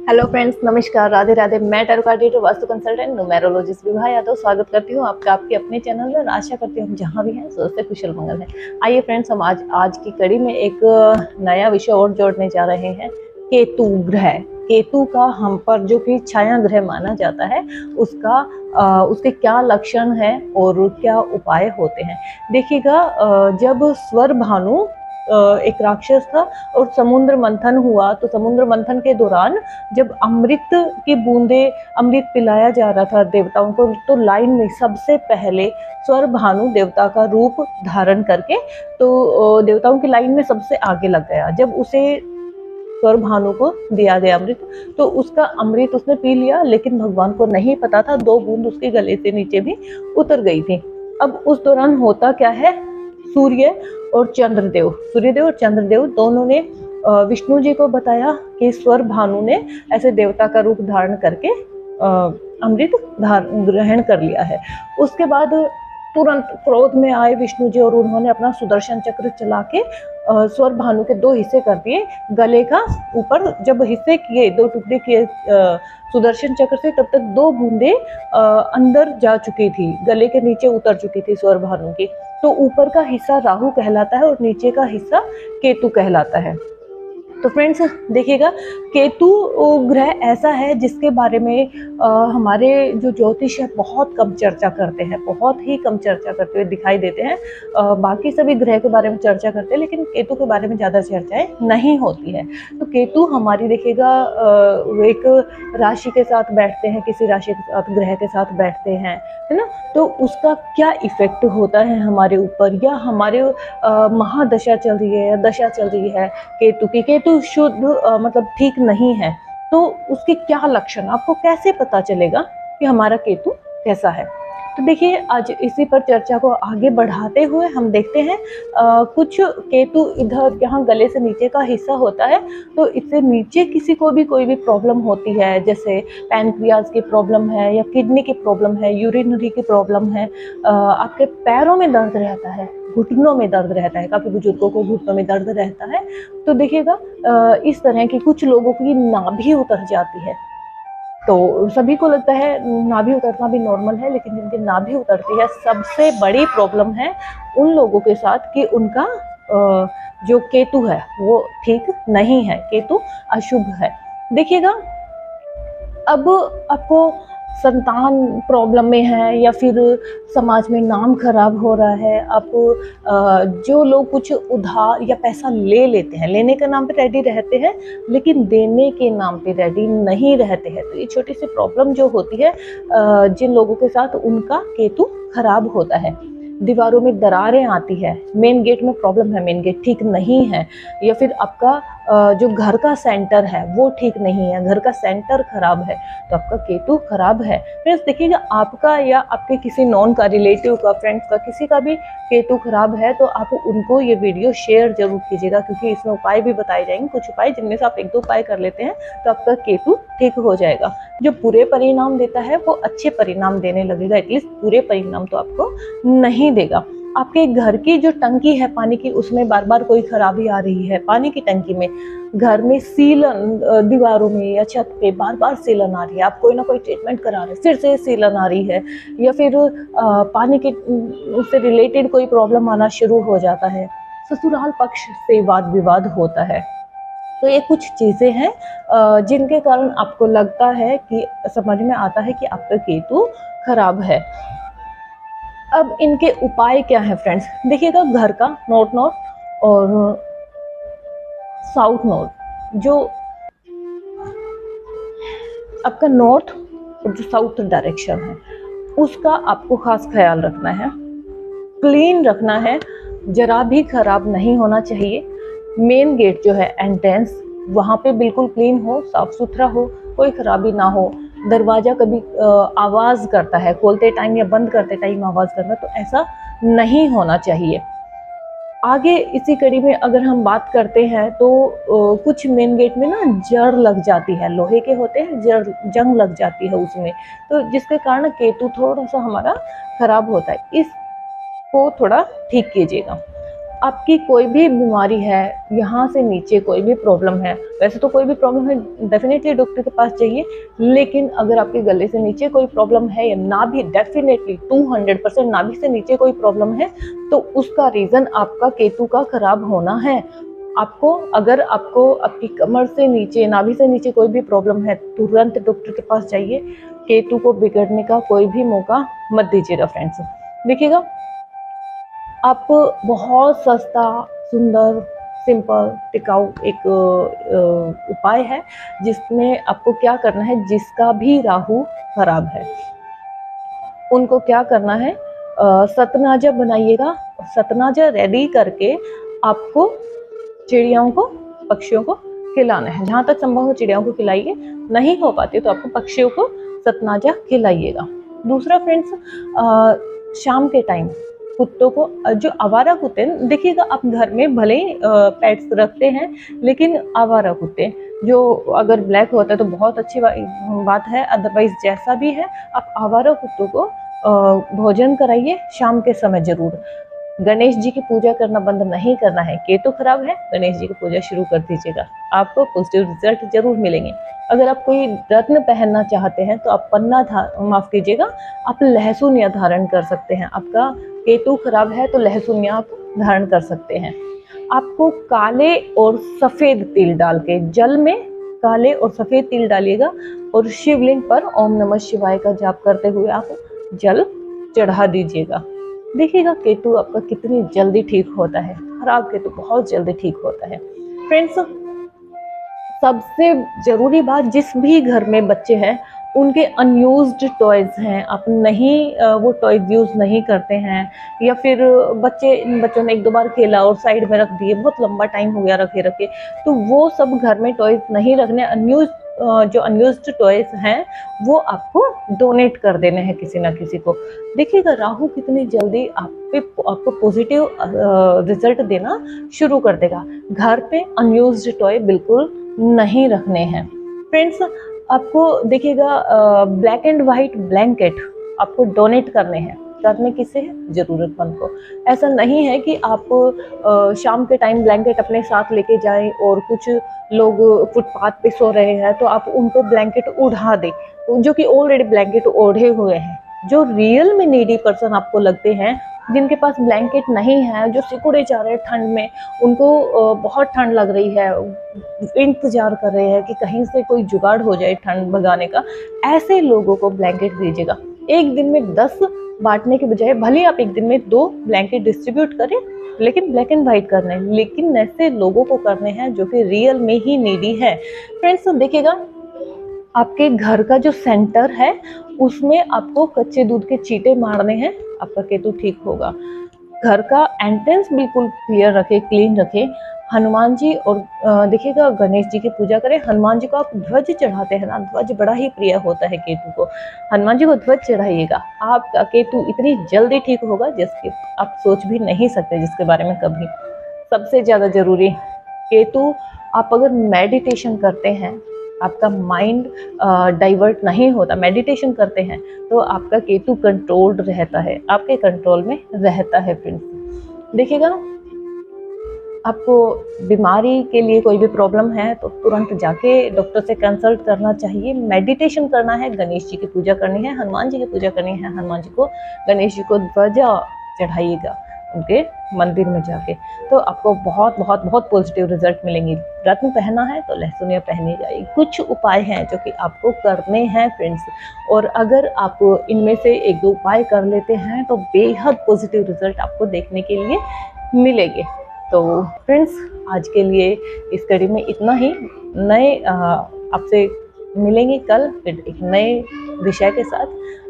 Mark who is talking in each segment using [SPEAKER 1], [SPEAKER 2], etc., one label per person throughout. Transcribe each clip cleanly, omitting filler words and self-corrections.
[SPEAKER 1] Hello friends, नमस्कार, राधे राधे। मैं tarot card reader, vastu consultant, numerologist Vibha Yadav स्वागत करती हूँ आपका आपके अपने चैनल में। आशा करती हूँ जहाँ भी हैं स्वस्थ कुशल मंगल है। आइए फ्रेंड्स, हम आज की कड़ी में एक नया विषय और जोड़ने जा रहे हैं। केतु ग्रह। केतु का हम पर जो कि छाया ग्रह माना जाता है, उसके क्या लक्षण हैं और क्या उपाय होते हैं। देखिएगा, जब स्वर भानु एक राक्षस था और समुद्र मंथन हुआ, तो समुद्र मंथन के दौरान जब अमृत की बूंदे, अमृत पिलाया जा रहा था देवताओं को, तो लाइन में सबसे पहले स्वर भानु देवता का रूप धारण करके तो देवताओं की लाइन में सबसे आगे लग गया। जब उसे स्वर भानु को दिया गया अमृत, तो उसका अमृत उसने पी लिया, लेकिन भगवान को नहीं पता था 2 बूंद उसके गले से नीचे भी उतर गई थी। अब उस दौरान होता क्या है, सूर्यदेव और चंद्रदेव दोनों ने विष्णु जी को बताया कि स्वर भानु ने ऐसे देवता का रूप धारण करके अमृत ग्रहण कर लिया है। उसके बाद तुरंत क्रोध में आए विष्णु जी और उन्होंने अपना सुदर्शन चक्र चला के स्वर भानु के 2 हिस्से कर दिए। गले का ऊपर जब हिस्से किए, 2 टुकड़े किए सुदर्शन चक्र से, तब तक 2 बूंदे अंदर जा चुकी थी, गले के नीचे उतर चुकी थी स्वर भानु की। तो ऊपर का हिस्सा राहु कहलाता है और नीचे का हिस्सा केतु कहलाता है। तो फ्रेंड्स देखिएगा, केतु ग्रह ऐसा है जिसके बारे में हमारे जो ज्योतिष है बहुत कम चर्चा करते हैं, बहुत ही कम चर्चा करते हुए दिखाई देते हैं। बाकी सभी ग्रह के बारे में चर्चा करते हैं, लेकिन केतु के बारे में ज़्यादा चर्चाएं नहीं होती है। तो केतु हमारी देखिएगा एक राशि के साथ बैठते हैं, किसी राशि के साथ, ग्रह के साथ बैठते हैं, है ना। तो उसका क्या इफेक्ट होता है हमारे ऊपर, या हमारे महादशा चल रही है या दशा चल रही है केतु की, केतु शुद्ध मतलब ठीक नहीं है, तो उसके क्या लक्षण, आपको कैसे पता चलेगा कि हमारा केतु कैसा है। तो देखिए, आज इसी पर चर्चा को आगे बढ़ाते हुए हम देखते हैं कुछ केतु इधर यहाँ गले से नीचे का हिस्सा होता है, तो इससे नीचे किसी को भी कोई भी प्रॉब्लम होती है, जैसे पैनक्रियाज की प्रॉब्लम है या किडनी की प्रॉब्लम है, यूरिनरी की प्रॉब्लम है, आपके पैरों में दर्द रहता है, घुटनों में दर्द रहता है, काफ़ी बुजुर्गों को घुटनों में दर्द रहता है, तो देखिएगा इस तरह की कुछ लोगों की नाभि उतर जाती है। तो सभी को लगता है नाभि उतरना भी नॉर्मल है, लेकिन जिनकी नाभि उतरती है, सबसे बड़ी प्रॉब्लम है उन लोगों के साथ कि उनका जो केतु है वो ठीक नहीं है, केतु अशुभ है। देखिएगा, अब आपको संतान प्रॉब्लम में है या फिर समाज में नाम खराब हो रहा है, आप जो लोग कुछ उधार या पैसा ले लेते हैं, लेने के नाम पे रेडी रहते हैं लेकिन देने के नाम पे रेडी नहीं रहते हैं, तो ये छोटी सी प्रॉब्लम जो होती है जिन लोगों के साथ, उनका केतु खराब होता है। दीवारों में दरारें आती है, मेन गेट में प्रॉब्लम है, मेन गेट ठीक नहीं है, या फिर आपका जो घर का सेंटर है वो ठीक नहीं है, घर का सेंटर खराब है, तो आपका केतु खराब है। फ्रेंड्स देखिएगा, आपका या आपके किसी नॉन का, रिलेटिव का, फ्रेंड्स का, किसी का भी केतु खराब है, तो आप उनको ये वीडियो शेयर जरूर कीजिएगा, क्योंकि इसमें उपाय भी बताए जाएंगे, कुछ उपाय जिनमें से आप 1-2 उपाय कर लेते हैं तो आपका केतु ठीक हो जाएगा। जो बुरे परिणाम देता है वो अच्छे परिणाम देने लगेगा, एटलीस्ट बुरे परिणाम तो आपको नहीं देगा। आपके घर की जो टंकी है पानी की, उसमें बार बार कोई खराबी आ रही है, पानी की टंकी में, घर में सीलन, दीवारों में या छत पे बार बार सीलन आ रही है, आप कोई ना कोई ट्रीटमेंट करा रहे हैं, फिर से सीलन आ रही है, या फिर पानी के उससे रिलेटेड कोई प्रॉब्लम आना शुरू हो जाता है, ससुराल पक्ष से वाद विवाद होता है, तो ये कुछ चीज़ें हैं जिनके कारण आपको लगता है कि, समझ में आता है कि आपका केतु खराब है। अब इनके उपाय क्या है फ्रेंड्स, देखिएगा, घर का नॉर्थ और साउथ नॉर्थ, जो आपका नॉर्थ और जो साउथ डायरेक्शन है, उसका आपको खास ख्याल रखना है, क्लीन रखना है, जरा भी खराब नहीं होना चाहिए। मेन गेट जो है, एंट्रेंस, वहाँ पे बिल्कुल क्लीन हो, साफ सुथरा हो, कोई खराबी ना हो। दरवाज़ा कभी आवाज़ करता है, खोलते टाइम या बंद करते टाइम आवाज़ करना, तो ऐसा नहीं होना चाहिए। आगे इसी कड़ी में अगर हम बात करते हैं तो कुछ मेन गेट में ना जड़ लग जाती है, लोहे के होते हैं, जंग लग जाती है उसमें, तो जिसके कारण केतु थोड़ा सा हमारा खराब होता है, इसको थोड़ा ठीक कीजिएगा। आपकी कोई भी बीमारी है, यहाँ से नीचे कोई भी प्रॉब्लम है, वैसे तो कोई भी प्रॉब्लम है डेफिनेटली डॉक्टर के पास जाइए, लेकिन अगर आपके गले से नीचे कोई प्रॉब्लम है या नाभि, डेफिनेटली 200% नाभि से नीचे कोई प्रॉब्लम है, तो उसका रीज़न आपका केतु का खराब होना है। अगर आपको आपकी कमर से नीचे, नाभि से नीचे कोई भी प्रॉब्लम है, तुरंत डॉक्टर के पास जाइए। केतु को बिगड़ने का कोई भी मौका मत दीजिएगा फ्रेंड्स। देखिएगा, आप बहुत सस्ता, सुंदर, सिंपल, टिकाऊ एक उपाय है जिसमें आपको क्या करना है, जिसका भी राहु खराब है उनको क्या करना है, सतनाजा बनाइएगा। सतनाजा रेडी करके आपको चिड़ियाओं को, पक्षियों को खिलाना है। जहाँ तक संभव हो चिड़ियाओं को खिलाइए, नहीं हो पाती तो आपको पक्षियों को सतनाजा खिलाइएगा। दूसरा फ्रेंड्स, शाम के टाइम कुत्तों को, जो आवारा कुत्ते, देखिएगा आप घर में भले ही पेट्स रखते हैं, लेकिन आवारा कुत्ते जो अगर ब्लैक होता है तो बहुत अच्छी बात है, अदरवाइज जैसा भी है आप आवारा कुत्तों को भोजन कराइए शाम के समय जरूर। गणेश जी की पूजा करना बंद नहीं करना है। केतु खराब है, गणेश जी की पूजा शुरू कर दीजिएगा, आपको पॉजिटिव रिजल्ट जरूर मिलेंगे। अगर आप कोई रत्न पहनना चाहते हैं तो आप आप लहसुन या धारण कर सकते हैं। आपका केतु खराब है तो लहसुन या आप धारण कर सकते हैं। आपको काले और सफेद तिल डाल के, जल में काले और सफेद तिल डालिएगा और शिवलिंग पर ओम नमः शिवाय का जाप करते हुए आप जल चढ़ा दीजिएगा। देखिएगा केतु आपका कितनी जल्दी ठीक होता है। खराब केतु बहुत जल्दी ठीक होता है। फ्रेंड्स, सबसे जरूरी बात, जिस भी घर में बच्चे हैं उनके अनयूज्ड टॉयज हैं, आप नहीं वो टॉयज यूज नहीं करते हैं, या फिर बच्चों ने एक दो बार खेला और साइड में रख दिए, बहुत लंबा टाइम हो गया रखे रखे, तो वो सब घर में टॉयज नहीं रखने। जो अनयूज्ड टॉयज हैं वो आपको डोनेट कर देने हैं किसी ना किसी को। देखिएगा राहु कितनी जल्दी आपको पॉजिटिव रिजल्ट देना शुरू कर देगा। घर पे अनयूज्ड टॉय बिल्कुल नहीं रखने हैं। फ्रेंड्स, आपको देखिएगा ब्लैक एंड वाइट ब्लैंकेट आपको डोनेट करने हैं। करने किसे है? जरूरतमंद को। ऐसा नहीं है कि आप शाम के टाइम ब्लैंकेट अपने साथ लेके जाएं और कुछ लोग फुटपाथ पे सो रहे हैं तो आप उनको ब्लैंकेट उड़ा दें, जो कि ऑलरेडी ब्लैंकेट ओढ़े हुए हैं। जो रियल में नीडी पर्सन आपको लगते हैं, जिनके पास ब्लैंकेट नहीं है, जो सिकुड़े जा रहे हैं ठंड में, उनको बहुत ठंड लग रही है, इंतजार कर रहे हैं कि कहीं से कोई जुगाड़ हो जाए ठंड भगाने का, ऐसे लोगों को ब्लैंकेट दीजिएगा। एक दिन में 10 बांटने के बजाय भले आप एक दिन में 2 ब्लैंकेट डिस्ट्रीब्यूट करें, लेकिन ब्लैक एंड वाइट करने हैं, लेकिन ऐसे लोगों को करने हैं जो कि रियल में ही नीडी है। फ्रेंड्स, देखिएगा आपके घर का जो सेंटर है उसमें आपको कच्चे दूध के चीटे मारने हैं, आपका केतु ठीक होगा। घर का एंट्रेंस बिल्कुल क्लियर रखे, क्लीन रखे। हनुमान जी और देखिएगा गणेश जी की पूजा करें। हनुमान जी को आप ध्वज चढ़ाते हैं ना, ध्वज बड़ा ही प्रिय होता है केतु को। हनुमान जी को ध्वज चढ़ाइएगा, आपका केतु इतनी जल्दी ठीक होगा जिसके आप सोच भी नहीं सकते, जिसके बारे में कभी। सबसे ज़्यादा जरूरी, केतु आप अगर मेडिटेशन करते हैं, आपका माइंड डाइवर्ट नहीं होता, मेडिटेशन करते हैं तो आपका केतु कंट्रोल्ड रहता है, आपके कंट्रोल में रहता है। फ्रेंड्स, देखिएगा आपको बीमारी के लिए कोई भी प्रॉब्लम है तो तुरंत जाके डॉक्टर से कंसल्ट करना चाहिए। मेडिटेशन करना है, गणेश जी की पूजा करनी है, हनुमान जी की पूजा करनी है। हनुमान जी को, गणेश जी को ध्वजा चढ़ाइएगा उनके मंदिर में जाके, तो आपको बहुत बहुत बहुत पॉजिटिव रिजल्ट मिलेंगे। रत्न पहना है तो लहसुनिया पहनेगा। कुछ उपाय हैं जो कि आपको करने हैं फ्रेंड्स, और अगर आप इनमें से 1-2 उपाय कर लेते हैं तो बेहद पॉजिटिव रिजल्ट आपको देखने के लिए मिलेंगे। तो फ्रेंड्स, आज के लिए इस कड़ी में इतना ही। नए आपसे मिलेंगे कल फिर एक नए विषय के साथ।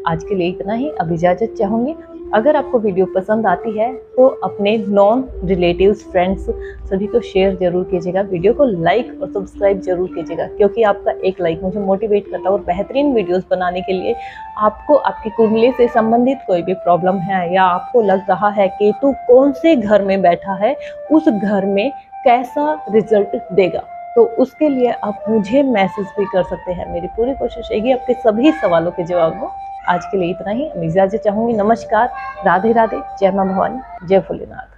[SPEAKER 1] आज के लिए इतना ही, अब इजाज़त चाहूँगी। अगर आपको वीडियो पसंद आती है तो अपने नॉन रिलेटिव्स, फ्रेंड्स सभी को शेयर जरूर कीजिएगा। वीडियो को लाइक और सब्सक्राइब जरूर कीजिएगा, क्योंकि आपका एक लाइक मुझे मोटिवेट करता है और बेहतरीन वीडियोस बनाने के लिए। आपको आपकी कुंडली से संबंधित कोई भी प्रॉब्लम है, या आपको लग रहा है केतु कौन से घर में बैठा है, उस घर में कैसा रिजल्ट देगा, तो उसके लिए आप मुझे मैसेज भी कर सकते हैं। मेरी पूरी कोशिश रहेगी आपके सभी सवालों के जवाब दूं। आज के लिए इतना ही, मैं इजाज़त चाहूँगी। नमस्कार, राधे राधे, जय मां भवानी, जय भोलेनाथ।